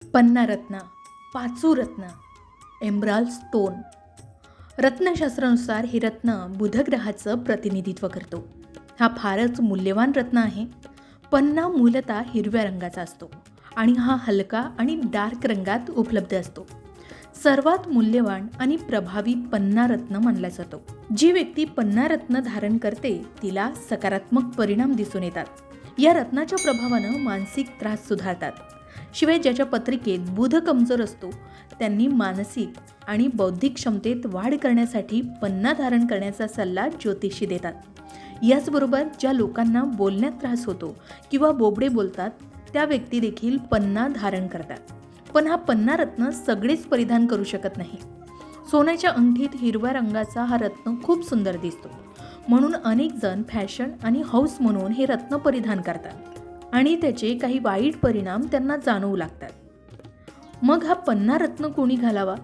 पन्नारत्न, पाचू रत्न, एम्ब्राल स्टोन. रत्नशास्त्रानुसार हे रत्न बुधग्रहाचं प्रतिनिधित्व करतो. हा फारच मूल्यवान रत्न आहे. पन्ना मूलतः हिरव्या रंगाचा असतो आणि हा हलका आणि डार्क रंगात उपलब्ध असतो. सर्वात मूल्यवान आणि प्रभावी पन्ना रत्न मानला जातो. जी व्यक्ती पन्ना रत्न धारण करते तिला सकारात्मक परिणाम दिसून येतात. या रत्नाच्या प्रभावानं मानसिक त्रास सुधारतात. शिवाय ज्याच्या पत्रिकेत बुध कमजोर असतो त्यांनी मानसिक आणि बौद्धिक क्षमतेत वाढ करण्यासाठी पन्ना धारण करण्याचा सल्ला ज्योतिषी देतात. याचबरोबर ज्या लोकांना बोलण्यात त्रास होतो किंवा बोबडे बोलतात त्या व्यक्ती देखील पन्ना धारण करतात. पण हा पन्ना रत्न सगळेच परिधान करू शकत नाही. सोन्याच्या अंगठीत हिरव्या रंगाचा हा रत्न खूप सुंदर दिसतो, म्हणून अनेक जण फॅशन आणि हौस म्हणून हे रत्न परिधान करतात आणि त्याचे काही वाईट परिणाम त्यांना जाणवू लागतात. मग हा पन्ना रत्न कोणी घालावा,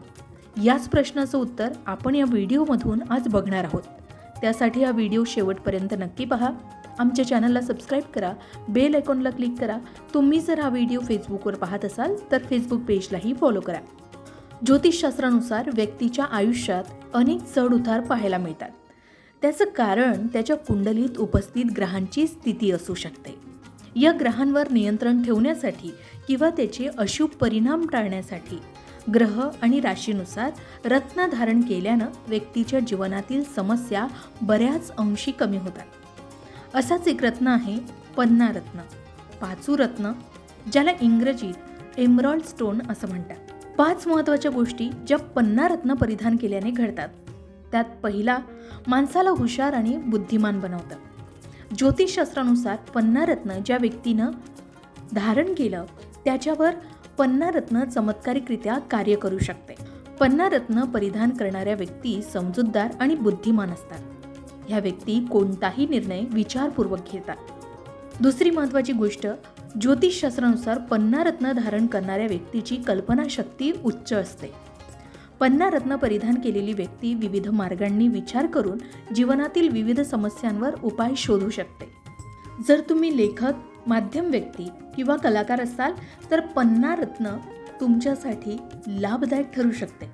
याच प्रश्नाचं उत्तर आपण या व्हिडिओमधून आज बघणार आहोत. त्यासाठी हा व्हिडिओ शेवटपर्यंत नक्की पहा. आमच्या चॅनलला सबस्क्राईब करा, बेल आयकॉनला क्लिक करा. तुम्ही जर हा व्हिडिओ फेसबुकवर पाहत असाल तर फेसबुक पेजलाही फॉलो करा. ज्योतिषशास्त्रानुसार व्यक्तीच्या आयुष्यात अनेक चढ उतार पाहायला मिळतात. त्याचं कारण त्याच्या कुंडलीत उपस्थित ग्रहांची स्थिती असू शकते. या ग्रहांवर नियंत्रण ठेवण्यासाठी किंवा त्याचे अशुभ परिणाम टाळण्यासाठी ग्रह आणि राशीनुसार रत्न धारण केल्यानं व्यक्तीच्या जीवनातील समस्या बऱ्याच अंशी कमी होतात. असाच एक रत्न आहे पन्ना रत्न, पाचू रत्न, ज्याला इंग्रजीत एमरॉल्ड स्टोन असं म्हणतात. 5 महत्त्वाच्या गोष्टी ज्या पन्ना रत्न परिधान केल्याने घडतात. त्यात पहिला, माणसाला हुशार आणि बुद्धिमान बनवतं. ज्योतिषशास्त्रानुसार पन्ना रत्न ज्या व्यक्तीनं धारण केलं त्याच्यावर पन्ना रत्न चमत्कारिकरित्या कार्य करू शकते. पन्ना रत्न परिधान करणाऱ्या व्यक्ती समजूतदार आणि बुद्धिमान असतात. ह्या व्यक्ती कोणताही निर्णय विचारपूर्वक घेतात. दुसरी महत्त्वाची गोष्ट, ज्योतिषशास्त्रानुसार पन्ना रत्न धारण करणाऱ्या व्यक्तीची कल्पनाशक्ती उच्च असते. पन्ना रत्न परिधान केलेली व्यक्ती विविध मार्गांनी विचार करून जीवनातील विविध समस्यांवर उपाय शोधू शकते. जर तुम्ही लेखक, माध्यम व्यक्ती किंवा कलाकार असाल तर पन्ना रत्न तुमच्यासाठी लाभदायक ठरू शकते.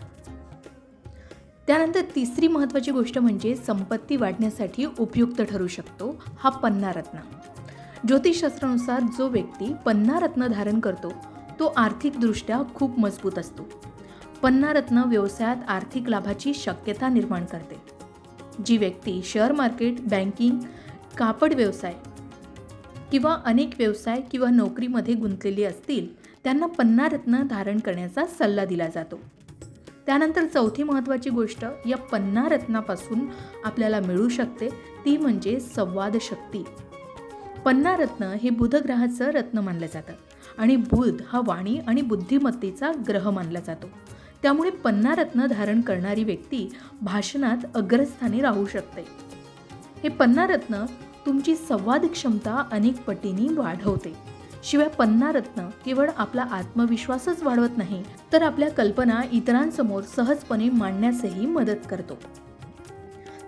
त्यानंतर तिसरी महत्त्वाची गोष्ट म्हणजे संपत्ती वाढण्यासाठी उपयुक्त ठरू शकतो हा पन्ना रत्न. ज्योतिषशास्त्रानुसार जो व्यक्ती पन्ना रत्न धारण करतो तो आर्थिकदृष्ट्या खूप मजबूत असतो. पन्ना रत्न व्यवसायात आर्थिक लाभाची शक्यता निर्माण करते. जी व्यक्ती शेअर मार्केट, बँकिंग, कापड व्यवसाय किंवा अनेक व्यवसाय किंवा नोकरीमध्ये गुंतलेली असतील त्यांना पन्ना रत्न धारण करण्याचा सल्ला दिला जातो. त्यानंतर चौथी महत्त्वाची गोष्ट या पन्ना रत्नापासून आपल्याला मिळू शकते ती म्हणजे संवाद शक्ती. पन्ना रत्न हे बुध ग्रहाचं रत्न मानलं जातं आणि बुध हा वाणी आणि बुद्धिमत्तेचा ग्रह मानला जातो. त्यामुळे पन्ना रत्न धारण करणारी व्यक्ती भाषणात अग्रस्थानी राहू शकते. हे पन्ना रत्न तुमची संवाद क्षमता अनेक पटींनी वाढवते. शिवाय पन्ना रत्न केवळ आपला आत्मविश्वासच वाढवत नाही तर आपल्या कल्पना इतरांसमोर सहजपणे मांडण्यासही मदत करतो.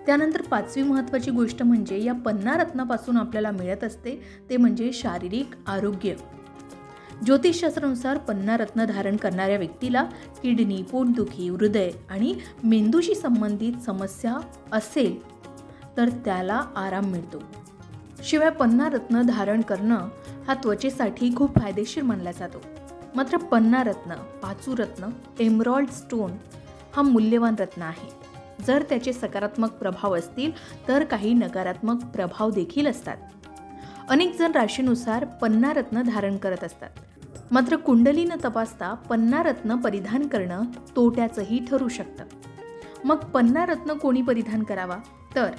त्यानंतर पाचवी महत्त्वाची गोष्ट म्हणजे या पन्ना रत्नापासून आपल्याला मिळत असते ते म्हणजे शारीरिक आरोग्य. ज्योतिषशास्त्रानुसार पन्ना रत्न धारण करणाऱ्या व्यक्तीला किडनी, पोटदुखी, हृदय आणि मेंदूशी संबंधित समस्या असेल तर त्याला आराम मिळतो. शिवाय पन्ना रत्न धारण करणं हा त्वचेसाठी खूप फायदेशीर मानला जातो. मात्र पन्ना रत्न, पाचू रत्न, एमरॉल्ड स्टोन हा मूल्यवान रत्न आहे. जर त्याचे सकारात्मक प्रभाव असतील तर काही नकारात्मक प्रभाव देखील असतात. अनेक जण राशीनुसार पन्ना रत्न धारण करत असतात. मात्र कुंडली न तपासता पन्ना रत्न परिधान करणं तोट्याचंही ठरू शकतं. मग पन्ना रत्न कोणी परिधान करावा, तर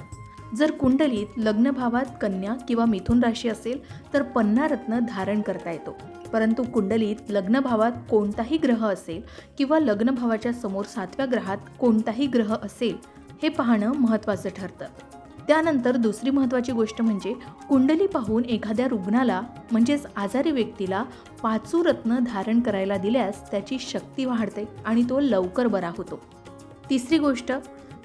जर कुंडलीत लग्न भावात कन्या किंवा मिथुन राशी असेल तर पन्ना रत्न धारण करता येतो. परंतु कुंडलीत लग्न भावात कोणताही ग्रह असेल किंवा लग्न भावाच्या समोर 7व्या ग्रहात कोणताही ग्रह असेल हे पाहणं महत्त्वाचं ठरतं. त्यानंतर दुसरी महत्त्वाची गोष्ट म्हणजे कुंडली पाहून एखाद्या रुग्णाला म्हणजेच आजारी व्यक्तीला पाचू रत्न धारण करायला दिल्यास त्याची शक्ती वाढते आणि तो लवकर बरा होतो. तिसरी गोष्ट,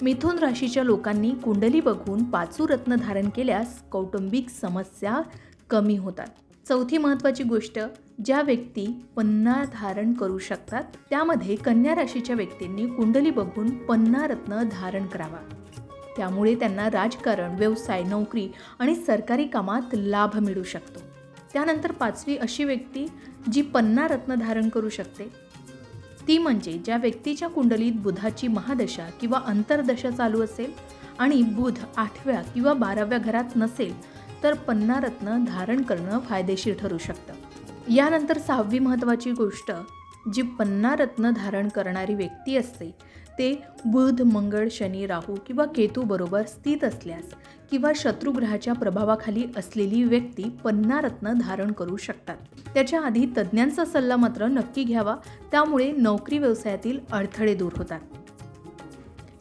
मिथुन राशीच्या लोकांनी कुंडली बघून पाचू रत्न धारण केल्यास कौटुंबिक समस्या कमी होतात. चौथी महत्त्वाची गोष्ट, ज्या व्यक्ती पन्ना धारण करू शकतात त्यामध्ये कन्या राशीच्या व्यक्तींनी कुंडली बघून पन्ना रत्न धारण करावा. त्यामुळे त्यांना राजकारण, व्यवसाय, नोकरी आणि सरकारी कामात लाभ मिळू शकतो. त्यानंतर 5वी अशी व्यक्ती जी पन्ना रत्न धारण करू शकते ती म्हणजे ज्या व्यक्तीच्या कुंडलीत बुधाची महादशा किंवा अंतर्दशा चालू असेल आणि बुध 8व्या किंवा 12व्या घरात नसेल तर पन्ना रत्न धारण करणं फायदेशीर ठरू शकतं. यानंतर 6वी महत्त्वाची गोष्ट, जी पन्ना रत्न धारण करणारी व्यक्ती असते ते बुध, मंगळ, शनी, राहू किंवा केतू बरोबर स्थित असल्यास किंवा शत्रुग्रहाच्या प्रभावाखाली असलेली व्यक्ती पन्ना रत्न धारण करू शकतात. त्याच्या आधी तज्ज्ञांचा सल्ला मात्र नक्की घ्यावा, त्यामुळे नोकरी व्यवसायातील अडथळे दूर होतात.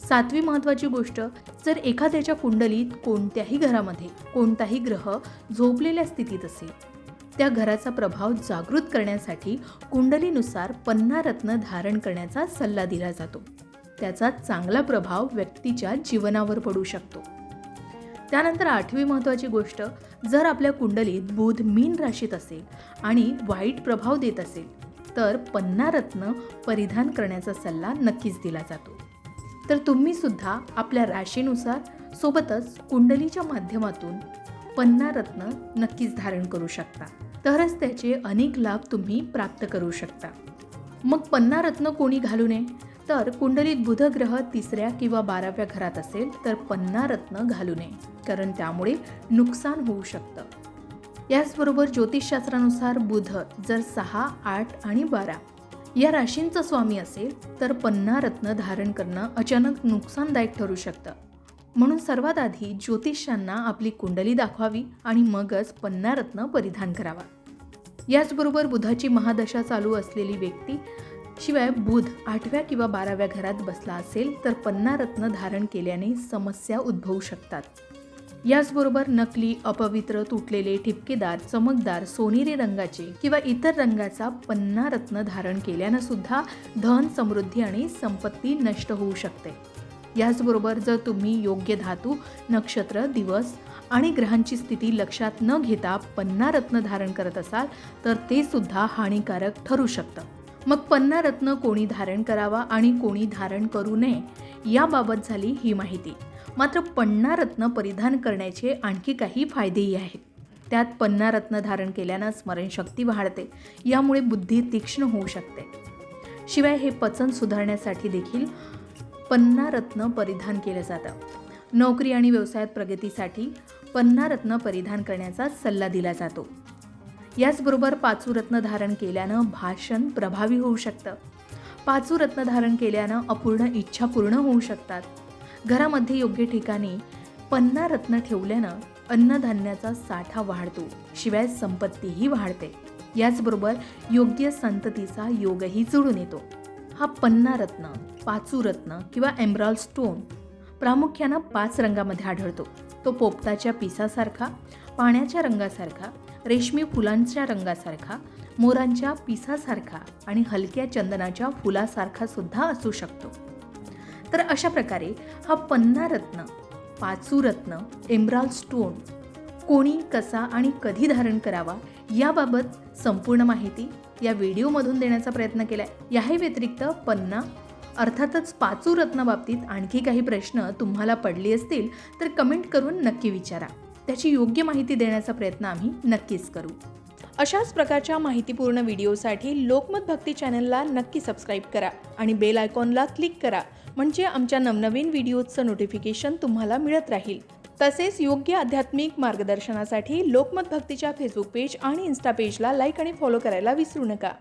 7वी महत्त्वाची गोष्ट, जर एखाद्याच्या कुंडलीत कोणत्याही घरामध्ये कोणताही ग्रह झोपलेल्या स्थितीत असेल त्या घराचा प्रभाव जागृत करण्यासाठी कुंडलीनुसार पन्ना रत्न धारण करण्याचा सल्ला दिला जातो. त्याचा चांगला प्रभाव व्यक्तीच्या जीवनावर पडू शकतो. त्यानंतर 8वी महत्त्वाची गोष्ट, जर आपल्या कुंडलीत बुध मीन राशीत असेल आणि वाईट प्रभाव देत असेल तर पन्ना रत्न परिधान करण्याचा सल्ला नक्कीच दिला जातो. तर तुम्ही सुद्धा आपल्या राशीनुसार सोबतच कुंडलीच्या माध्यमातून पन्ना रत्न नक्कीच धारण करू शकता. तरच त्याचे अनेक लाभ तुम्ही प्राप्त करू शकता. मग पन्ना रत्न कोणी घालू नये? तर कुंडलीत बुध ग्रह 3ऱ्या किंवा 12व्या घरात असेल तर पन्ना रत्न घालू नये, कारण त्यामुळे नुकसान होऊ शकतं. याचबरोबर ज्योतिषशास्त्रानुसार बुध जर 6, 8 आणि 12 या राशींचा स्वामी असेल तर पन्ना रत्न धारण करणं अचानक नुकसानदायक ठरू शकतं. म्हणून सर्वात आधी ज्योतिषांना आपली कुंडली दाखवावी आणि मगच पन्ना रत्न परिधान करावा. याचबरोबर बुधाची महादशा चालू असलेली व्यक्ती शिवाय बुध 8व्या किंवा 12व्या घरात बसला असेल तर पन्ना रत्न धारण केल्याने समस्या उद्भवू शकतात. याचबरोबर नकली, अपवित्र, तुटलेले, ठिपकेदार, चमकदार, सोनेरी रंगाचे किंवा इतर रंगाचा पन्ना रत्न धारण केल्यानं सुद्धा धन, समृद्धी आणि संपत्ती नष्ट होऊ शकते. याचबरोबर जर तुम्ही योग्य धातू, नक्षत्र, दिवस आणि ग्रहांची स्थिती लक्षात न घेता पन्ना रत्न धारण करत असाल तर ते सुद्धा हानिकारक ठरू शकतं. मग पन्ना रत्न कोणी धारण करावा आणि कोणी धारण करू नये याबाबत झाली ही माहिती. मात्र पन्ना रत्न परिधान करण्याचे आणखी काही फायदेही आहेत. त्यात पन्ना रत्न धारण केल्यानं स्मरणशक्ती वाढते, यामुळे बुद्धी तीक्ष्ण होऊ शकते. शिवाय हे पचन सुधारण्यासाठी देखील पन्ना रत्न परिधान केलं जातं. नोकरी आणि व्यवसायात प्रगतीसाठी पन्ना रत्न परिधान करण्याचा सल्ला दिला जातो. याचबरोबर पाचू रत्न धारण केल्यानं भाषण प्रभावी होऊ शकतं. पाचू रत्न धारण केल्यानं अपूर्ण इच्छा पूर्ण होऊ शकतात. घरामध्ये योग्य ठिकाणी पन्ना रत्न ठेवल्यानं अन्नधान्याचा साठा वाढतो, शिवाय संपत्तीही वाढते. याचबरोबर योग्य संततीचा योगही जुळून येतो. हा पन्ना रत्न, पाचू रत्न किंवा एमराल्ड स्टोन प्रामुख्यानं 5 रंगामध्ये आढळतो. तो पोपटाच्या पिसासारखा, पाण्याच्या रंगासारखा, रेशमी फुलांच्या रंगासारखा, मोरांच्या पिसासारखा आणि हलक्या चंदनाच्या फुलासारखा सुद्धा असू शकतो. तर अशा प्रकारे हा पन्ना रत्न, पाचू रत्न, एमराल्ड स्टोन कोणी, कसा आणि कधी धारण करावा याबाबत संपूर्ण माहिती या व्हिडिओमधून देण्याचा प्रयत्न केला आहे. याही व्यतिरिक्त पन्ना अर्थातच पाचू रत्न बाबतीत आणखी काही प्रश्न तुम्हाला पडले असतील तर कमेंट करून नक्की विचारा. त्याची योग्य माहिती देण्याचा प्रयत्न आम्ही नक्कीच करू. अशाच प्रकारच्या माहितीपूर्ण व्हिडिओसाठी लोकमत भक्ती चॅनलला नक्की सबस्क्राईब करा आणि बेल आयकॉनला क्लिक करा, म्हणजे आमच्या नवनवीन व्हिडिओचं नोटिफिकेशन तुम्हाला मिळत राहील. तसेच योग्य आध्यात्मिक मार्गदर्शनासाठी लोकमत भक्तीच्या फेसबुक पेज आणि इन्स्टा पेजला लाईक आणि फॉलो करायला विसरू नका.